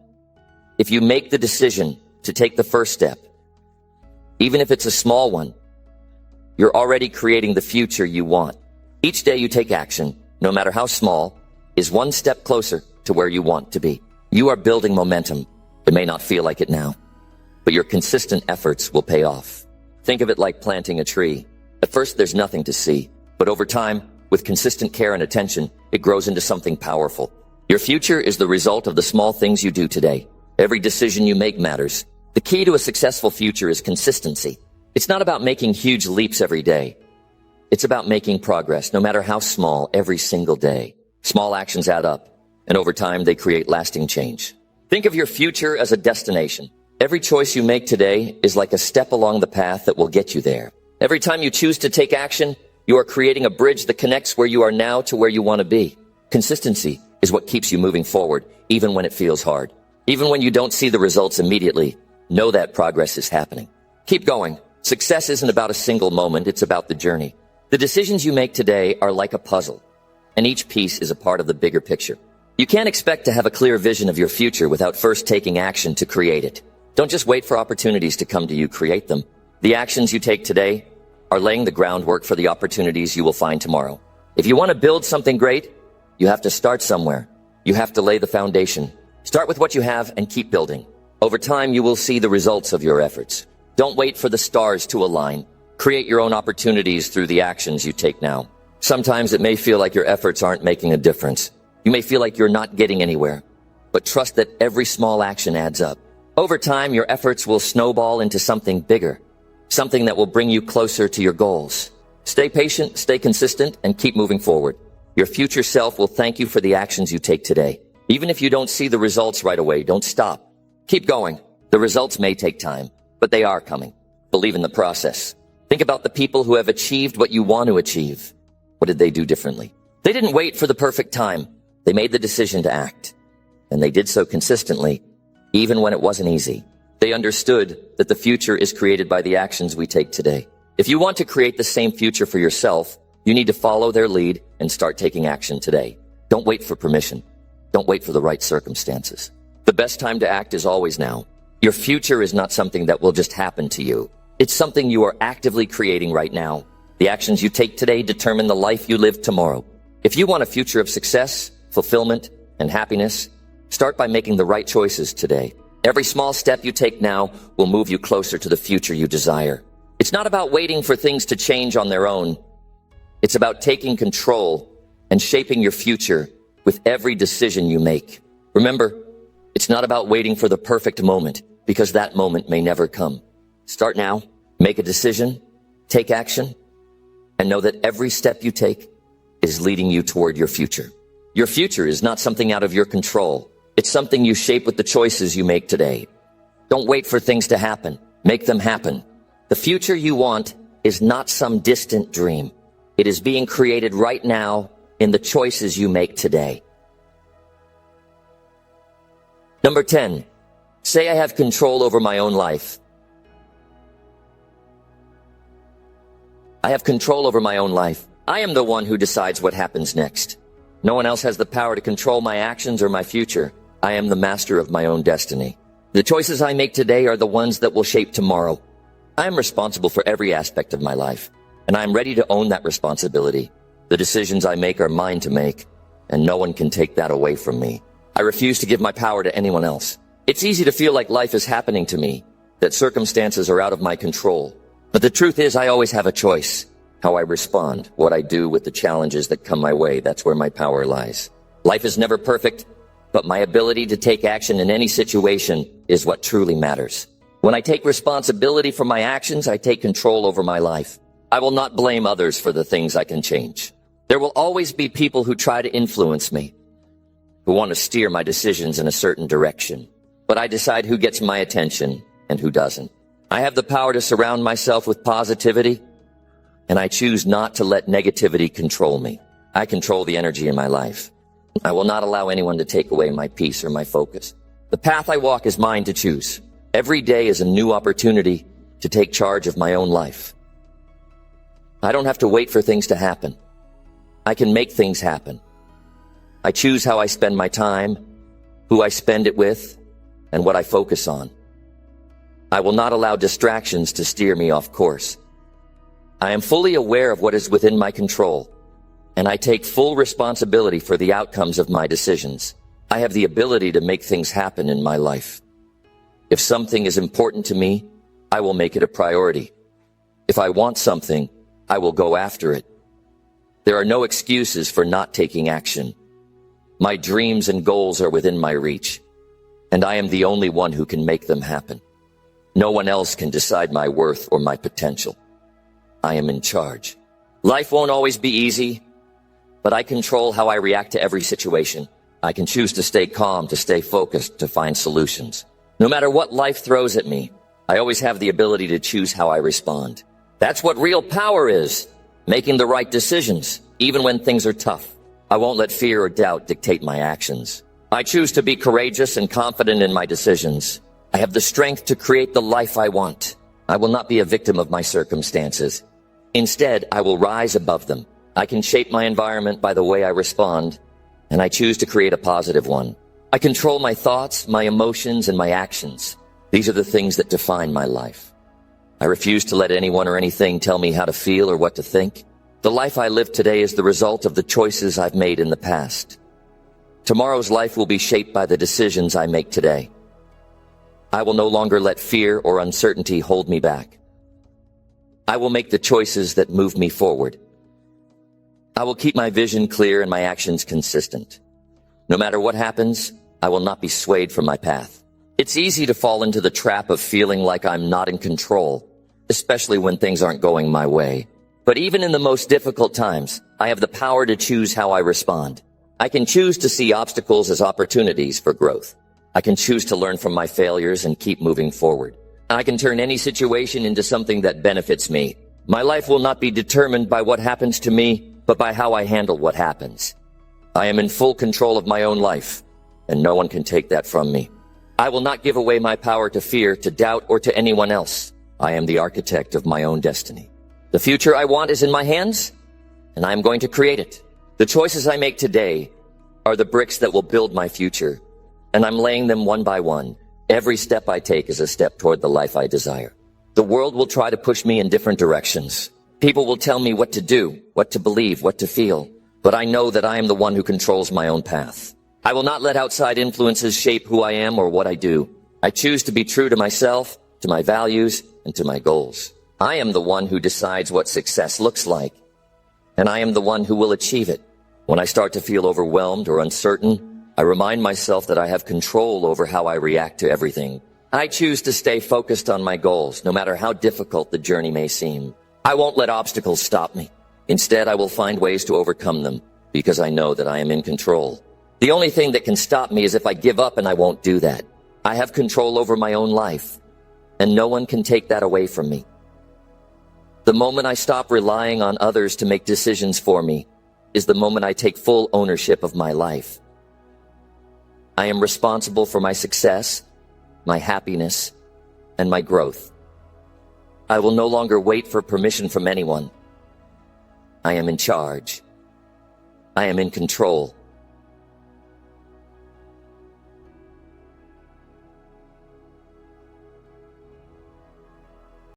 if you make the decision to take the first step, even if it's a small one, you're already creating the future you want. Each day you take action, no matter how small, is one step closer to where you want to be. You are building momentum. It may not feel like it now, but your consistent efforts will pay off. Think of it like planting a tree. At first, there's nothing to see, but over time, with consistent care and attention, it grows into something powerful. Your future is the result of the small things you do today. Every decision you make matters. The key to a successful future is consistency. It's not about making huge leaps every day. It's about making progress, no matter how small, every single day. Small actions add up, and over time, they create lasting change. Think of your future as a destination. Every choice you make today is like a step along the path that will get you there. Every time you choose to take action, you are creating a bridge that connects where you are now to where you want to be. Consistency is what keeps you moving forward, even when it feels hard. Even when you don't see the results immediately, know that progress is happening. Keep going. Success isn't about a single moment, it's about the journey. The decisions you make today are like a puzzle, and each piece is a part of the bigger picture. You can't expect to have a clear vision of your future without first taking action to create it. Don't just wait for opportunities to come to you, create them. The actions you take today are laying the groundwork for the opportunities you will find tomorrow. If you want to build something great, you have to start somewhere. You have to lay the foundation. Start with what you have and keep building. Over time, you will see the results of your efforts. Don't wait for the stars to align. Create your own opportunities through the actions you take now. Sometimes it may feel like your efforts aren't making a difference. You may feel like you're not getting anywhere, but trust that every small action adds up. Over time, your efforts will snowball into something bigger, something that will bring you closer to your goals. Stay patient, stay consistent, and keep moving forward. Your future self will thank you for the actions you take today. Even if you don't see the results right away, don't stop. Keep going. The results may take time, but they are coming. Believe in the process. Think about the people who have achieved what you want to achieve. What did they do differently? They didn't wait for the perfect time. They made the decision to act. And they did so consistently, even when it wasn't easy. They understood that the future is created by the actions we take today. If you want to create the same future for yourself, you need to follow their lead and start taking action today. Don't wait for permission. Don't wait for the right circumstances. The best time to act is always now. Your future is not something that will just happen to you. It's something you are actively creating right now. The actions you take today determine the life you live tomorrow. If you want a future of success, fulfillment, and happiness, start by making the right choices today. Every small step you take now will move you closer to the future you desire. It's not about waiting for things to change on their own. It's about taking control and shaping your future with every decision you make. Remember, it's not about waiting for the perfect moment, because that moment may never come. Start now, make a decision, take action, and know that every step you take is leading you toward your future. Your future is not something out of your control. It's something you shape with the choices you make today. Don't wait for things to happen. Make them happen. The future you want is not some distant dream. It is being created right now in the choices you make today. Number 10, say I have control over my own life. I have control over my own life. I am the one who decides what happens next. No one else has the power to control my actions or my future. I am the master of my own destiny. The choices I make today are the ones that will shape tomorrow. I am responsible for every aspect of my life, and I am ready to own that responsibility. The decisions I make are mine to make, and no one can take that away from me. I refuse to give my power to anyone else. It's easy to feel like life is happening to me, that circumstances are out of my control. But the truth is, I always have a choice. How I respond, what I do with the challenges that come my way, that's where my power lies. Life is never perfect, but my ability to take action in any situation is what truly matters. When I take responsibility for my actions, I take control over my life. I will not blame others for the things I can change. There will always be people who try to influence me, who want to steer my decisions in a certain direction. But I decide who gets my attention and who doesn't. I have the power to surround myself with positivity, and I choose not to let negativity control me. I control the energy in my life. I will not allow anyone to take away my peace or my focus. The path I walk is mine to choose. Every day is a new opportunity to take charge of my own life. I don't have to wait for things to happen. I can make things happen. I choose how I spend my time, who I spend it with, and what I focus on. I will not allow distractions to steer me off course. I am fully aware of what is within my control, and I take full responsibility for the outcomes of my decisions. I have the ability to make things happen in my life. If something is important to me, I will make it a priority. If I want something, I will go after it. There are no excuses for not taking action. My dreams and goals are within my reach, and I am the only one who can make them happen. No one else can decide my worth or my potential. I am in charge. Life won't always be easy, but I control how I react to every situation. I can choose to stay calm, to stay focused, to find solutions. No matter what life throws at me, I always have the ability to choose how I respond. That's what real power is, making the right decisions, even when things are tough. I won't let fear or doubt dictate my actions. I choose to be courageous and confident in my decisions. I have the strength to create the life I want. I will not be a victim of my circumstances. Instead, I will rise above them. I can shape my environment by the way I respond, and I choose to create a positive one. I control my thoughts, my emotions, and my actions. These are the things that define my life. I refuse to let anyone or anything tell me how to feel or what to think. The life I live today is the result of the choices I've made in the past. Tomorrow's life will be shaped by the decisions I make today. I will no longer let fear or uncertainty hold me back. I will make the choices that move me forward. I will keep my vision clear and my actions consistent. No matter what happens, I will not be swayed from my path. It's easy to fall into the trap of feeling like I'm not in control, especially when things aren't going my way. But even in the most difficult times, I have the power to choose how I respond. I can choose to see obstacles as opportunities for growth. I can choose to learn from my failures and keep moving forward. I can turn any situation into something that benefits me. My life will not be determined by what happens to me, but by how I handle what happens. I am in full control of my own life, and no one can take that from me. I will not give away my power to fear, to doubt, or to anyone else. I am the architect of my own destiny. The future I want is in my hands, and I am going to create it. The choices I make today are the bricks that will build my future, and I'm laying them one by one. Every step I take is a step toward the life I desire. The world will try to push me in different directions. People will tell me what to do, what to believe, what to feel, but I know that I am the one who controls my own path. I will not let outside influences shape who I am or what I do. I choose to be true to myself, to my values, and to my goals. I am the one who decides what success looks like, and I am the one who will achieve it. When I start to feel overwhelmed or uncertain, I remind myself that I have control over how I react to everything. I choose to stay focused on my goals, no matter how difficult the journey may seem. I won't let obstacles stop me. Instead, I will find ways to overcome them, because I know that I am in control. The only thing that can stop me is if I give up, and I won't do that. I have control over my own life, and no one can take that away from me. The moment I stop relying on others to make decisions for me is the moment I take full ownership of my life. I am responsible for my success, my happiness, and my growth. I will no longer wait for permission from anyone. I am in charge. I am in control.